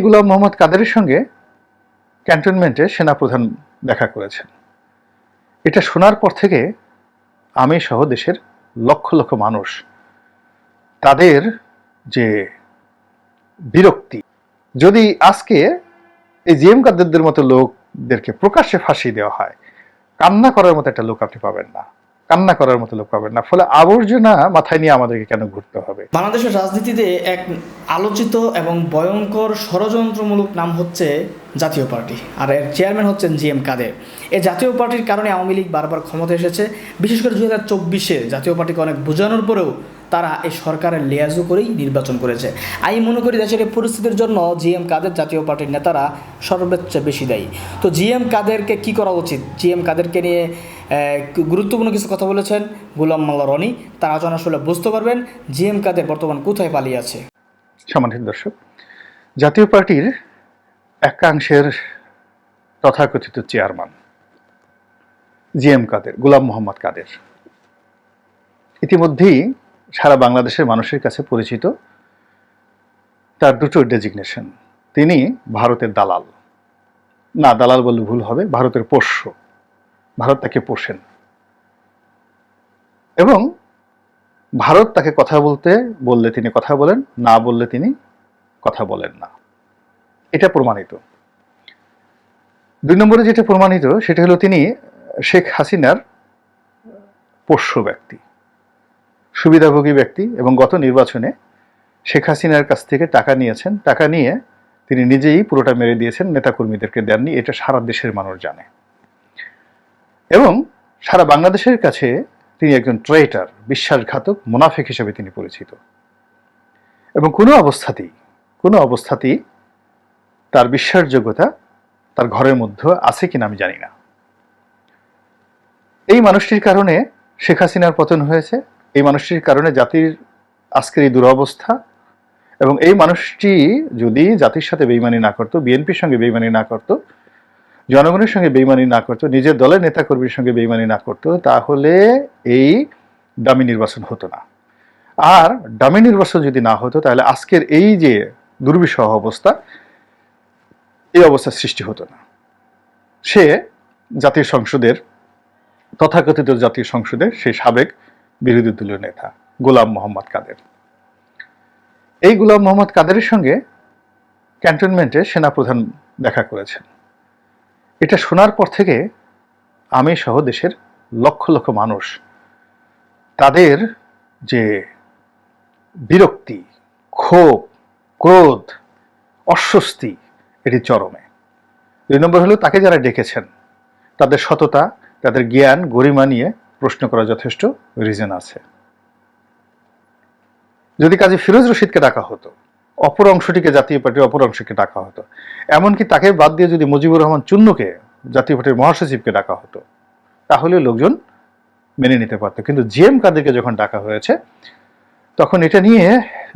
গোলাম মোহাম্মদ কাদেরের সঙ্গে ক্যান্টনমেন্টে সেনাপ্রধান দেখা করেছেন। এটা শোনার পর থেকে আমি সহ দেশের লক্ষ লক্ষ মানুষ তাদের যে বিরক্তি, যদি আজকে এই জিএম কাদেরদের মতো লোকদেরকে প্রকাশ্যে ফাঁসি দেওয়া হয়, কান্না করার মতো একটা লোক আপনি পাবেন না, কান্না করার মতো লোক পাবেন না। ফলে আবর্জনা মাথায় নিয়ে আমাদেরকে কেন ঘুরতে হবে? বাংলাদেশের রাজনীতিতে এক আলোচিত এবং ভয়ঙ্কর ষড়যন্ত্রমূলক নাম হচ্ছে জাতীয় পার্টি, আর এর চেয়ারম্যান হচ্ছেন জিএম কাদের। এই জাতীয় পার্টির কারণে আওয়ামী লীগ বারবার ক্ষমতা এসেছে। বিশেষ করে 2024-এ জাতীয় পার্টিকে অনেক বোঝানোর পরেও তারা এই সরকারের লেয়াজু করেই নির্বাচন করেছে। আমি মনে করি দেশের এই পরিস্থিতির জন্য জিএম কাদের জাতীয় পার্টির নেতারা সর্বোচ্চ বেশি দায়ী। তো জিএম কাদেরকে কি করা উচিত? জিএম কাদেরকে নিয়ে গুরুত্বপূর্ণ কিছু কথা বলেছেন গোলাম মোল্লা রনি। তারা যেন আসলে বুঝতে পারবেন জিএম কাদের বর্তমান কোথায় পালিয়ে আছে। সম্মানিত দর্শক, জাতীয় পার্টির একাংশের তথাকথিত চেয়ারম্যান জিএম কাদের, গোলাম মোহাম্মদ কাদের, ইতিমধ্যেই সারা বাংলাদেশের মানুষের কাছে পরিচিত। তার দুটো ডেজিগনেশন। তিনি ভারতের দালাল, না দালাল বললে ভুল হবে, ভারতের পোষ্য। ভারত তাকে পোষেন এবং ভারত তাকে কথা বলতে বললে তিনি কথা বলেন, না বললে তিনি কথা বলেন না। এটা প্রমাণিত। 2 নম্বরে যেটা প্রমাণিত সেটা হলো তিনি শেখ হাসিনার পোষ্য ব্যক্তি, সুবিধাভোগী ব্যক্তি, এবং গত নির্বাচনে শেখ হাসিনার কাছ থেকে টাকা নিয়েছেন। টাকা নিয়ে তিনি নিজেই পুরোটা মেরে দিয়েছেন, নেতাকর্মীদেরকে দেননি। এটা সারা দেশের মানুষ জানে এবং সারা বাংলাদেশের কাছে তিনি একজন ট্রেটার, বিশ্বাসঘাতক, মুনাফিক হিসেবে তিনি পরিচিত। এবং কোনো অবস্থাতেই তার বিশ্বাসযোগ্যতা তার ঘরের মধ্যে আছে কিনা আমি জানি না। এই মানুষটির কারণে শেখ হাসিনার পতন হয়েছে, এই মানুষটির কারণে জাতির আজকের এই দুরবস্থা। এবং এই মানুষটি যদি জাতির সাথে বেইমানি না করতো, বিএনপির সঙ্গে বেইমানি না করতো, জনগণের সঙ্গে বেইমানি না করতো, নিজের দলের নেতাকর্মীর সঙ্গে বেইমানি না করতো, তাহলে এই ডামি নির্বাচন হতো না। আর ডামি নির্বাচন যদি না হতো তাহলে আজকের এই যে দুর্বিষহ অবস্থা, এই অবস্থার সৃষ্টি হতো না। সে জাতীয় সংসদের, তথাকথিত জাতীয় সংসদের সেই সাবেক বিরোধী দলীয় নেতা গোলাম মোহাম্মদ কাদের। এই গোলাম মোহাম্মদ কাদেরের সঙ্গে ক্যান্টনমেন্টে সেনাপ্রধান দেখা করেছেন। এটা শোনার পর থেকে আমি সহ দেশের লক্ষ লক্ষ মানুষ তাদের যে বিরক্তি, ক্ষোভ, ক্রোধ, অস্বস্তি, এটি চরমে। 2 নম্বর হলো তাকে যারা ডেকেছেন তাদের সততা, তাদের জ্ঞান, গরিমা নিয়ে প্রশ্ন করার যথেষ্ট রিজন আছে। যদি কাজী ফিরোজ রশিদকে ডাকা হতো, অপর অংশটিকে জাতীয় পার্টির অপর অংশকে ডাকা হতো, এমনকি তাকে বাদ দিয়ে যদি মুজিবুর রহমান চুন্নুকে, জাতীয় পার্টির মহাসচিবকে ডাকা হতো, তাহলে লোকজন মেনে নিতে পারত। কিন্তু জিএম কাদেরকে যখন ডাকা হয়েছে তখন এটা নিয়ে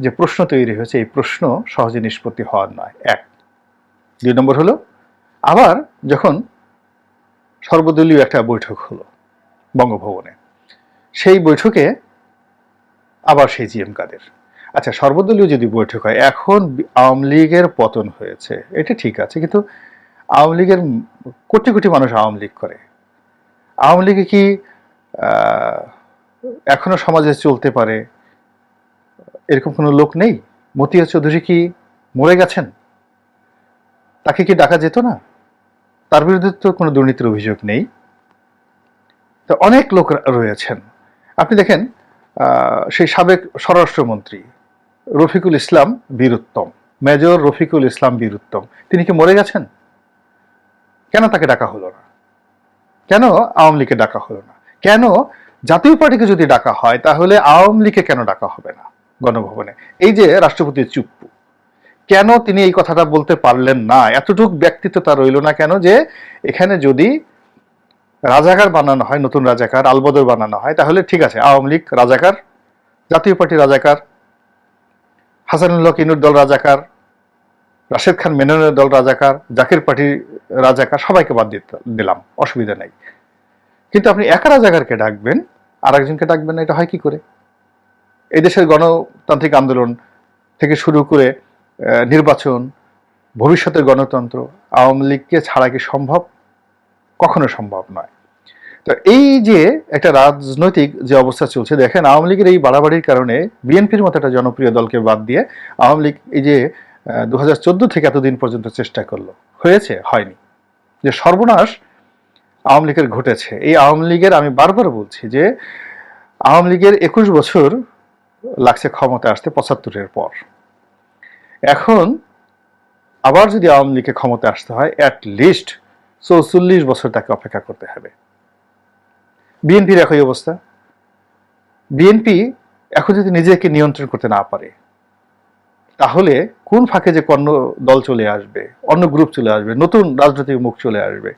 যে প্রশ্ন তৈরি হয়েছে, এই প্রশ্ন সহজে নিষ্পত্তি হওয়ার নয়। 1। 2 নম্বর হলো আবার যখন সর্বদলীয় একটা বৈঠক হলো বঙ্গভবনে, সেই বৈঠকে আবার সেই জিএম কাদের। আচ্ছা, সর্বদলীয় যদি বৈঠক হয়, এখন আওয়ামী লীগের পতন হয়েছে, এটা ঠিক আছে, কিন্তু আওয়ামী লীগের কোটি কোটি মানুষ আওয়ামী লীগ করে। আওয়ামী লীগে কি এখনো সমাজে চলতে পারে এরকম কোনো লোক নেই? মতিয়া চৌধুরী কি মরে গেছেন? তাকে কি ডাকা যেত না? তার বিরুদ্ধে তো কোনো দুর্নীতির অভিযোগ নেই। তো অনেক লোক রয়েছেন। আপনি দেখেন সেই সাবেক স্বরাষ্ট্রমন্ত্রী রফিকুল ইসলাম বীরুত্তম, মেজর রফিকুল ইসলাম বীরুত্তম, তিনি কি মরে গেছেন? কেন তাকে ডাকা হলো না? কেন আওয়ামী লীগকে ডাকা হলো না? কেন জাতীয় পার্টিকে যদি ডাকা হয় তাহলে আওয়ামী লীগকে কেন ডাকা হবে না গণভবনে? এই যে রাষ্ট্রপতি চুপ্পু, কেন তিনি এই কথাটা বলতে পারলেন না? এতটুক ব্যক্তিত্ব তার রইল না কেন যে এখানে যদি রাজাকার বানানো হয়, নতুন রাজাকার আলবদর বানানো হয়, তাহলে ঠিক আছে, আওয়ামী লীগ রাজাকার, জাতীয় পার্টি রাজাকার, হাসানুল্লাহ কিনুর দল রাজাকার, রাশেদ খান মেননের দল রাজাকার, জাকির পার্টি রাজাকার, সবাইকে বাদ দিলাম, অসুবিধা নেই। কিন্তু আপনি একা রাজাকারকে ডাকবেন, আর একজনকে ডাকবেন না, এটা হয় কি করে? এই দেশের গণতান্ত্রিক আন্দোলন থেকে শুরু করে নির্বাচন, ভবিষ্যতের গণতন্ত্র আওয়ামী লীগকে ছাড়া কি সম্ভব? কখনো সম্ভব নয়। তো এই যে একটা রাজনৈতিক যে অবস্থা চলছে, দেখেন আওয়ামী লীগের এই বাড়াবাড়ির কারণে বিএনপির মতো একটা জনপ্রিয় দলকে বাদ দিয়ে আওয়ামী লীগ এই যে 2014 থেকে এতদিন পর্যন্ত চেষ্টা করলো, হয়েছে? হয়নি। যে সর্বনাশ আওয়ামী লীগের ঘটেছে, এই আওয়ামী লীগের, আমি বারবার বলছি যে আওয়ামী লীগের 21 বছর লাগছে ক্ষমতা আসতে 75-এর পর। এখন আবার যদি আওয়ামী লীগকে ক্ষমতা আসতে হয় অ্যাট লিস্ট 44 বছর তাকে অপেক্ষা করতে হবে। বিএনপির একই অবস্থা। বিএনপি এখন যদি নিজেকে নিয়ন্ত্রণ করতে না পারে, তাহলে কোন ফাঁকে যে অন্য দল চলে আসবে, অন্য গ্রুপ চলে আসবে, নতুন রাজনৈতিক মুখ চলে আসবে,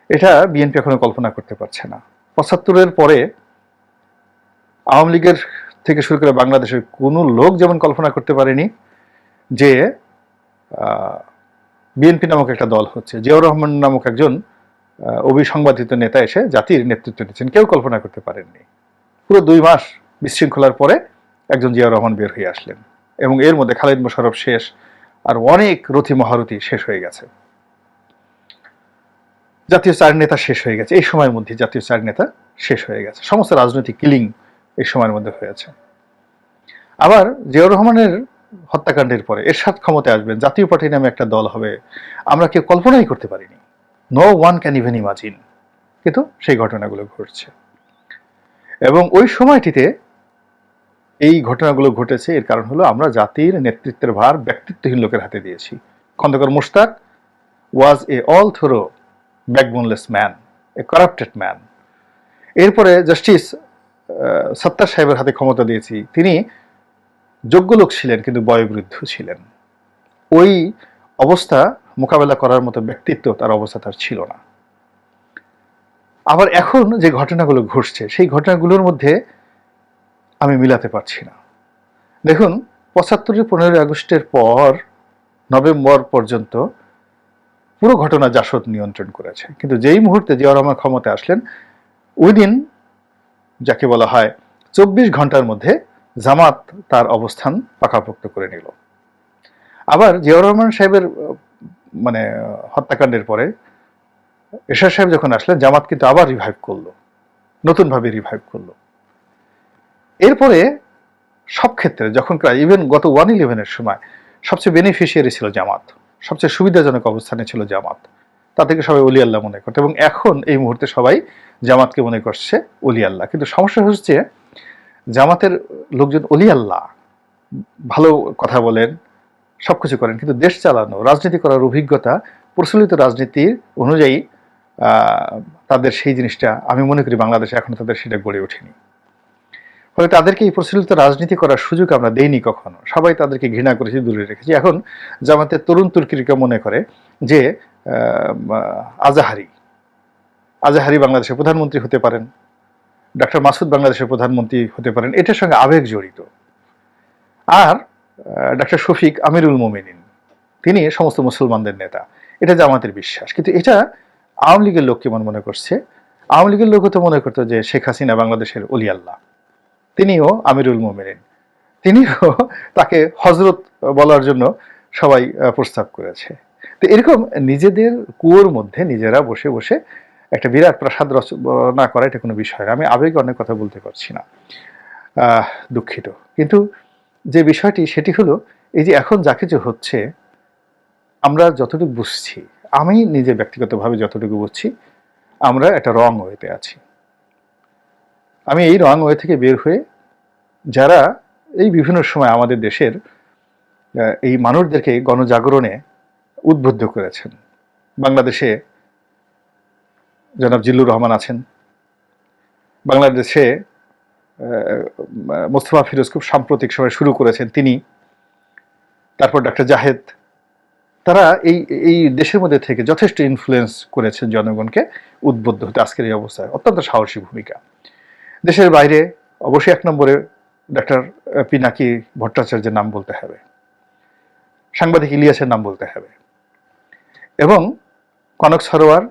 এটা বিএনপি এখনো কল্পনা করতে পারছে না। 75-এর পরে আওয়ামী লীগের থেকে শুরু করে বাংলাদেশের কোনো লোক যেমন কল্পনা করতে পারেনি যে বিএনপি নামক একটা দল হচ্ছে, জিয়াউর রহমান নামক একজন অবিসংবাদিত নেতা এসে জাতির নেতৃত্ব দিচ্ছেন, কেউ কল্পনা করতে পারেননি। পুরো 2 মাস বিশৃঙ্খলার পরে একজন জিয়াউর রহমান বের হয়ে আসলেন, এবং এর মধ্যে খালেদ মোশাররফ শেষ, আর অনেক রথী মহারথী শেষ হয়ে গেছে। জাতীয় 4 নেতা শেষ হয়ে গেছে এই সময়ের মধ্যে, জাতীয় 4 নেতা শেষ হয়ে গেছে। সমস্ত রাজনৈতিক কিলিং এই সময়ের মধ্যে হয়েছে। আবার জিয়াউর রহমানের হত্যাকাণ্ডের পরে এরশাদ ক্ষমতায় আসবেন, জাতীয় পার্টি নামে একটা দল হবে, আমরা কেউ কল্পনাই করতে পারিনি। No one can even imagine. কিন্তু সেই ঘটনাগুলো ঘটছে, এবং ওই সময়টিতে এই ঘটনাগুলো ঘটেছে। এর কারণ হলো আমরা জাতির নেতৃত্বের ভার ব্যক্তিত্বহীন লোকের হাতে দিয়েছি। খন্দকার মোশতাক ওয়াজ এ অল থ্রো ব্যাকবোনলেস ম্যান, এ কারাপ্টেড ম্যান। এরপরে জাস্টিস সত্তার সাহেবের হাতে ক্ষমতা দিয়েছি, তিনি যোগ্য লোক ছিলেন কিন্তু বয়োবৃদ্ধ ছিলেন। ওই অবস্থা মোকাবেলা করার মতো ব্যক্তিত্ব তার অবস্থা তার ছিল না। আবার এখন যে ঘটনাগুলো ঘটছে, সেই ঘটনাগুলোর মধ্যে আমি মিলাতে পারছি না। দেখুন, 75-এর 15ই আগস্টের পর নভেম্বর পর্যন্ত পুরো ঘটনা জাসদ নিয়ন্ত্রণ করেছে, কিন্তু যেই মুহূর্তে জিয়াউর রহমান ক্ষমতায় আসলেন, ওই দিন যাকে বলা হয় 24 ঘন্টার মধ্যে জামাত তার অবস্থান পাকাপোক্ত করে নিল। আবার জিয়াউর রহমান সাহেবের মানে হত্যাকাণ্ডের পরে এরশাদ সাহেব যখন আসলেন, জামাত কিন্তু আবার রিভাইভ করলো, নতুনভাবে রিভাইভ করলো। এরপরে সব ক্ষেত্রে যখন ইভেন গত 1/11-এর সময় সবচেয়ে বেনিফিশিয়ারি ছিল জামাত, সবচেয়ে সুবিধাজনক অবস্থানে ছিল জামাত, তাদেরকে সবাই অলি আল্লাহ মনে করত, এবং এখন এই মুহূর্তে সবাই জামাতকে মনে করছে অলি আল্লাহ। কিন্তু সমস্যা হচ্ছে জামাতের লোকজন অলি আল্লাহ, ভালো কথা বলেন, সবকিছু করেন, কিন্তু দেশ চালানো, রাজনীতি করার অভিজ্ঞতা প্রচলিত রাজনীতির অনুযায়ী তাদের সেই জিনিসটা, আমি মনে করি বাংলাদেশে এখন তাদের সেটা গড়ে ওঠেনি। ফলে তাদেরকে এই প্রচলিত রাজনীতি করার সুযোগ আমরা দেইনি কখনো, সবাই তাদেরকে ঘৃণা করেছি, দূরে রেখেছি। এখন জামাতের তরুণ তুর্কিকে মনে করে যে আজাহারি বাংলাদেশের প্রধানমন্ত্রী হতে পারেন, ডক্টর মাসুদ বাংলাদেশের প্রধানমন্ত্রী হতে পারেন, এটার সঙ্গে আবেগ জড়িত। আর ডক্টর শফিক আমিরুল মোমিনিন, তিনি সমস্ত মুসলমানদের নেতা, এটা জামাতের বিশ্বাস। কিন্তু এটা আওয়ামী লীগের লোক কেমন মনে করছে? আওয়ামী লীগের লোকও তো মনে করতো যে শেখ হাসিনা বাংলাদেশের অলি আল্লাহ, তিনিও আমিরুল মোমিনিন, তিনিও তাকে হজরত বলার জন্য সবাই প্রস্তাব করেছে। তো এরকম নিজেদের কুয়োর মধ্যে নিজেরা বসে বসে একটা বিরাট প্রাসাদ রচনা করা, এটা কোনো বিষয় না। আমি আবেগে অনেক কথা বলতে পারছি না, দুঃখিত। কিন্তু যে বিষয়টি সেটি হলো, এই যে এখন যা কিছু হচ্ছে, আমরা যতটুকু বুঝছি, আমি নিজে ব্যক্তিগতভাবে যতটুকু বুঝছি, আমরা একটা রং ওয়েতে আছি। আমি এই রং ওয়ে থেকে বের হয়ে, যারা এই বিভিন্ন সময় আমাদের দেশের এই মানুষদেরকে গণজাগরণে উদ্বুদ্ধ করেছেন, বাংলাদেশে জনাব জিল্লুর রহমান আছেন, বাংলাদেশে মোস্তফা ফিরোজ খুব সাম্প্রতিক সময় শুরু করেছেন তিনি, তারপর ডক্টর জাহেদ, তারা এই এই দেশের মধ্যে থেকে যথেষ্ট ইনফ্লুয়েন্স করেছেন জনগণকে উদ্বুদ্ধ হতে আজকের এই অবস্থায়। অত্যন্ত সাহসী ভূমিকা। দেশের বাইরে অবশ্যই 1 নম্বরে ডক্টর পিনাকি ভট্টাচার্যের নাম বলতে হবে, সাংবাদিক ইলিয়াসের নাম বলতে হবে, এবং কনক সরোয়ার,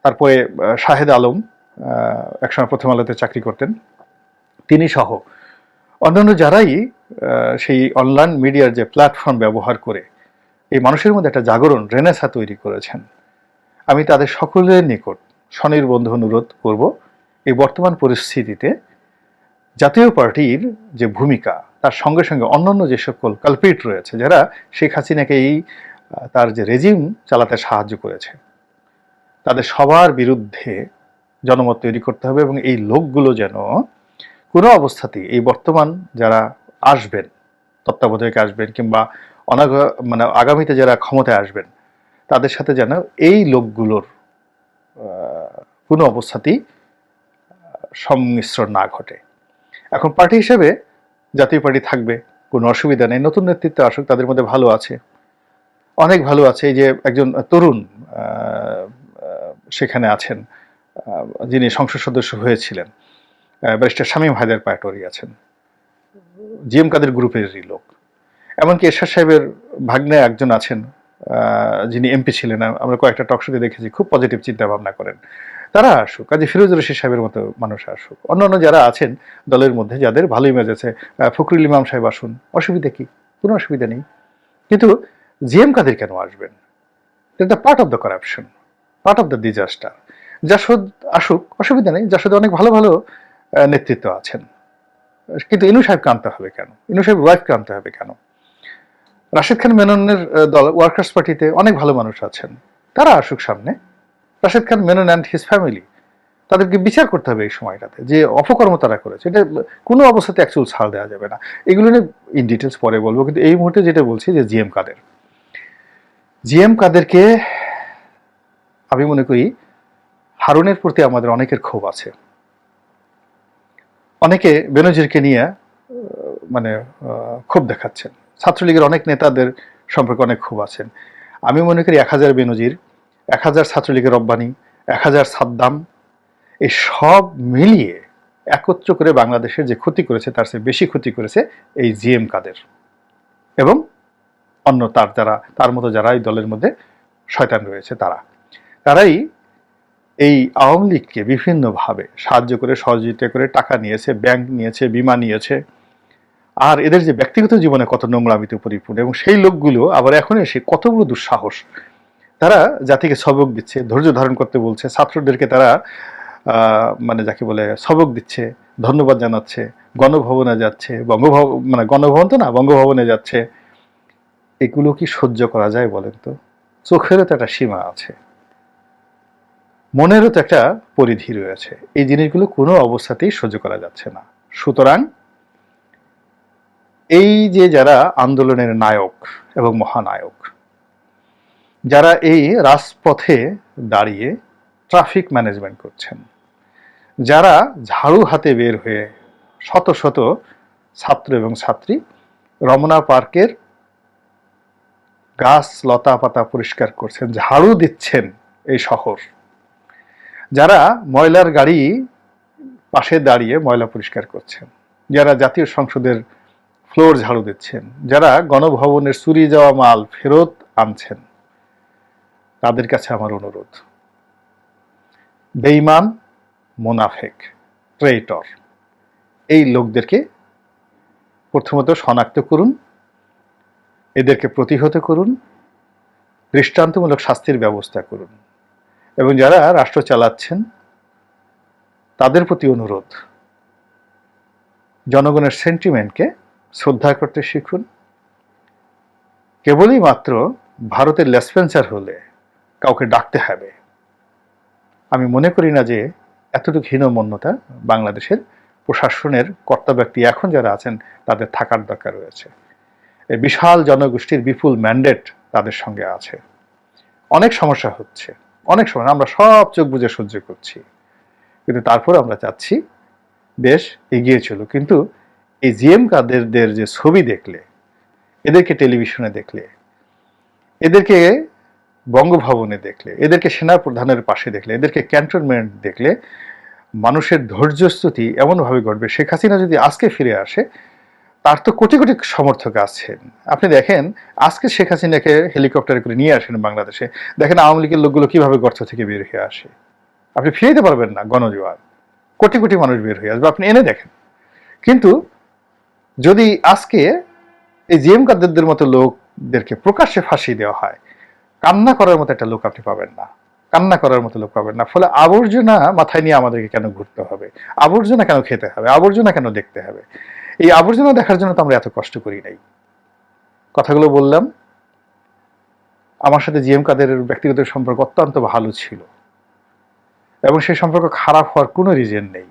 তারপরে শাহেদ আলম, একসময় প্রথম আলোতে চাকরি করতেন, তিনি সহ অন্যান্য যারাই সেই অনলাইন মিডিয়ার যে প্ল্যাটফর্ম ব্যবহার করে এই মানুষের মধ্যে একটা জাগরণ রেনেসা তৈরি করেছেন। আমি তাদের সকলের নিকট স্বনির্বন্ধ অনুরোধ করব, এই বর্তমান পরিস্থিতিতে জাতীয় পার্টির যে ভূমিকা, তার সঙ্গে সঙ্গে অন্যান্য যে সকল কালপ্রিট রয়েছে যারা শেখ হাসিনাকে এই তার যে রেজিম চালাতে সাহায্য করেছে, তাদের সবার বিরুদ্ধে জনমত তৈরি করতে হবে এবং এই লোকগুলো যেন কোনো অবস্থাতেই এই বর্তমান যারা আসবেন, তত্ত্বাবধায়ক আসবেন কিংবা মানে আগামীতে যারা ক্ষমতায় আসবেন, তাদের সাথে যেন এই লোকগুলোর কোনো অবস্থাতেই সংমিশ্রণ না ঘটে। এখন পার্টি হিসেবে জাতীয় পার্টি থাকবে, কোনো অসুবিধা নেই। নতুন নেতৃত্ব আসুক, তাদের মধ্যে ভালো আছে, অনেক ভালো আছে। এই যে একজন তরুণ সেখানে আছেন, যিনি সংসদ সদস্য হয়েছিলেন, ব্যারিস্টার শামীম হায়দার পাটোয়ারি আছেন, জিএম কাদের গ্রুপেরই লোক। এমনকি এরশাদ সাহেবের ভাগ্নে একজন আছেন, যিনি এমপি ছিলেন, আমরা কয়েকটা টকশোতে দেখেছি, খুব পজিটিভ চিন্তা ভাবনা করেন। তারা আসুক, কাজী ফিরোজুর রশিদ সাহেবের মতো মানুষ আসুক, অন্যান্য যারা আছেন দলের মধ্যে যাদের ভালো ইমেজ আছে, ফখরুল ইমাম সাহেব আসুন, অসুবিধা কি? কোনো অসুবিধা নেই। কিন্তু জিএম কাদের কেন আসবেন? এটা part of the corruption, part of the disaster. JSD আসুক, অসুবিধা নেই, জাসদে অনেক ভালো ভালো নেতৃত্ব আছেন। কিন্তু ইনু সাহেবকে আনতে হবে কেন? ইনু সাহেব ওয়াইফকে আনতে হবে কেন? রাশেদ খান মেননের দল ওয়ার্কার্স পার্টিতে অনেক ভালো মানুষ আছেন, তারা আসুক সামনে। Rashed Khan Menon and his family, তাদেরকে বিচার করতে হবে এই সময়টাতে যে অপকর্ম তারা করেছে, এটা কোনো অবস্থাতে অ্যাকচুয়াল ছাড় দেওয়া যাবে না। এগুলো নিয়ে ইন ডিটেলস পরে বলবো, কিন্তু এই মুহূর্তে যেটা বলছি যে জিএম কাদেরকে আমি মনে করি হারুনের প্রতি আমাদের অনেকের ক্ষোভ আছে। অনেকে বেনজিরকে নিয়ে মানে ক্ষোভ দেখাচ্ছেন, ছাত্রলীগের অনেক নেতাদের সম্পর্কে অনেক ক্ষোভ আছেন। আমি মনে করি 1000 বেনজির, 1000 ছাত্রলীগের রব্বানি, 1000 সাদ্দাম, এই সব মিলিয়ে একত্র করে বাংলাদেশের যে ক্ষতি করেছে তার চেয়ে বেশি ক্ষতি করেছে এই জিএম কাদের এবং অন্য তার মতো যারা এই দলের মধ্যে শয়তান রয়েছে, তারাই এই আওয়ামী লীগকে বিভিন্নভাবে সাহায্য করে, সহযোগিতা করে, টাকা নিয়েছে, ব্যাংক নিয়েছে, বিমা নিয়েছে। আর এদের যে ব্যক্তিগত জীবনে কত নোংরামিতে পরিপূর্ণ, এবং সেই লোকগুলো আবার এখন এসে কত বড় দুঃসাহস, তারা জাতিকে সবক দিচ্ছে, ধৈর্য ধারণ করতে বলছে, ছাত্রদেরকে তারা মানে যাকে বলে সবক দিচ্ছে, ধন্যবাদ জানাচ্ছে, গণভবনে যাচ্ছে, গণভবন তো না, বঙ্গভবনে যাচ্ছে। এগুলো কি সহ্য করা যায় বলেন তো? চোখেরও তো একটা সীমা আছে, মনেরও তো একটা পরিধি রয়েছে। এই জিনিসগুলো কোনো অবস্থাতেই সহ্য করা যাচ্ছে না। সুতরাং এই যে যারা আন্দোলনের নায়ক এবং মহানায়ক, যারা এই রাজপথে দাঁড়িয়ে ট্রাফিক ম্যানেজমেন্ট করছেন, যারা ঝাড়ু হাতে বের হয়ে শত শত ছাত্র এবং ছাত্রী রমনা পার্কের গাছ লতা পাতা পরিষ্কার করছেন, ঝাড়ু দিচ্ছেন এই শহর, যারা ময়লার গাড়ি পাশে দাঁড়িয়ে ময়লা পরিষ্কার করছেন, যারা জাতীয় সংসদের ফ্লোর ঝাড়ু দিচ্ছেন, যারা গণভবনের চুরি যাওয়া মাল ফেরত আনছেন, তাদের কাছে আমার অনুরোধ, বেঈমান, মুনাফেক, ট্রেইটর, এই লোকদেরকে প্রথমত শনাক্ত করুন, এদেরকে প্রতিহত করুন, দৃষ্টান্তমূলক শাস্তির ব্যবস্থা করুন, এবং যারা রাষ্ট্র চালাচ্ছেন তাদের প্রতি অনুরোধ, জনগণের সেন্টিমেন্টকে শ্রদ্ধা করতে শিখুন। কেবলই মাত্র ভারতের লেসপেন্সার হলে কাউকে ডাকতে হবে, আমি মনে করি না যে এতটুকু হীনমন্যতা বাংলাদেশের প্রশাসনের কর্তা ব্যক্তি এখন যারা আছেন তাদের থাকার দরকার রয়েছে। এই বিশাল জনগোষ্ঠীর বিপুল ম্যান্ডেট তাদের সঙ্গে আছে, অনেক সমস্যা হচ্ছে, অনেক সময় আমরা সব চোখ বুজে সহ্য করছি, কিন্তু তারপর আমরা চাচ্ছি দেশ এগিয়ে চলুক। কিন্তু এই জিএম কাদেরদের যে ছবি দেখলে, এদেরকে টেলিভিশনে দেখলে, এদেরকে বঙ্গভবনে দেখলে, এদেরকে সেনা প্রধানের পাশে দেখলে, এদেরকে ক্যান্টনমেন্ট দেখলে মানুষের ধৈর্যস্তুতি এমনভাবে ঘটবে। শেখ হাসিনা যদি আজকে ফিরে আসে, তার তো কোটি কোটি সমর্থক আছেন। আপনি দেখেন আজকে শেখ হাসিনাকে হেলিকপ্টারে করে নিয়ে আসেন বাংলাদেশে, দেখেন আওয়ামী লীগের লোকগুলো কিভাবে গর্ত থেকে বের হয়ে আসে। আপনি ফিরে দিতে পারবেন না গণজোয়ার, কোটি কোটি মানুষ বের হয়ে আসবে, আপনি এনে দেখেন। কিন্তু যদি আজকে এই জিএম কাদেরদের মতো লোকদেরকে প্রকাশ্যে ফাঁসি দেওয়া হয়, কান্না করার মতো একটা লোক আপনি পাবেন না, কান্না করার মতো লোক পাবেন না। ফলে আবর্জনা মাথায় নিয়ে আমাদেরকে কেন ঘুরতে হবে, আবর্জনা কেন খেতে হবে, আবর্জনা কেন দেখতে হবে? এই আবর্জনা দেখার জন্য তো আমরা এত কষ্ট করি নাই। কথাগুলো বললাম, আমার সাথে জিএম কাদেরের ব্যক্তিগত সম্পর্ক অত্যন্ত ভালো ছিল এবং সেই সম্পর্ক খারাপ হওয়ার কোনো রিজন নেই,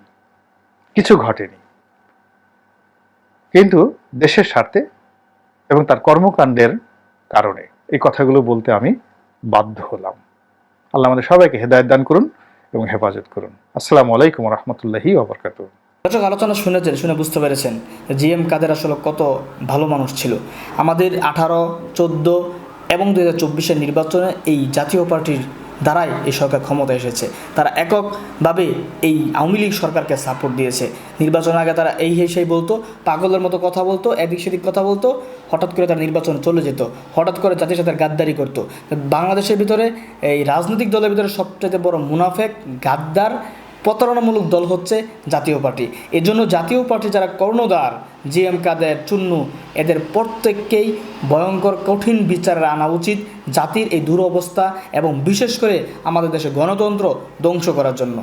কিছু ঘটেনি। কিন্তু দেশের স্বার্থে এবং তার কর্মকাণ্ডের কারণে এই কথাগুলো বলতে আমি বাধ্য হলাম। আল্লাহ আমাদের সবাইকে হেদায়েত দান করুন এবং হেফাজত করুন। আসসালামু আলাইকুম ওয়া রাহমাতুল্লাহি ওয়া বারাকাতুহু। দর্শক, আলোচনা শুনেছেন, শুনে বুঝতে পেরেছেন জিএম কাদের আসলে কত ভালো মানুষ ছিল। আমাদের 18, 14 এবং 2024-এর নির্বাচনে এই জাতীয় পার্টির দ্বারাই এই সরকার ক্ষমতা এসেছে। তারা এককভাবে এই আওয়ামী লীগ সরকারকে সাপোর্ট দিয়েছে। নির্বাচনের আগে তারা এই সেই বলতো, পাগলের মতো কথা বলতো, এদিক সেদিক কথা বলতো, হঠাৎ করে তারা নির্বাচন চলে যেত, হঠাৎ করে জাতির সাথে গাদ্দারি করতো। বাংলাদেশের ভিতরে এই রাজনৈতিক দলের ভিতরে সবচেয়ে বড় মুনাফেক, গাদ্দার, প্রতারণামূলক দল হচ্ছে জাতীয় পার্টি। এজন্য জাতীয় পার্টি যারা কর্ণধার, জিএম কাদের, চুন্নু, এদের প্রত্যেককেই ভয়ঙ্কর কঠিন বিচারে আনা উচিত জাতির এই দুরবস্থা এবং বিশেষ করে আমাদের দেশে গণতন্ত্র ধ্বংস করার জন্য।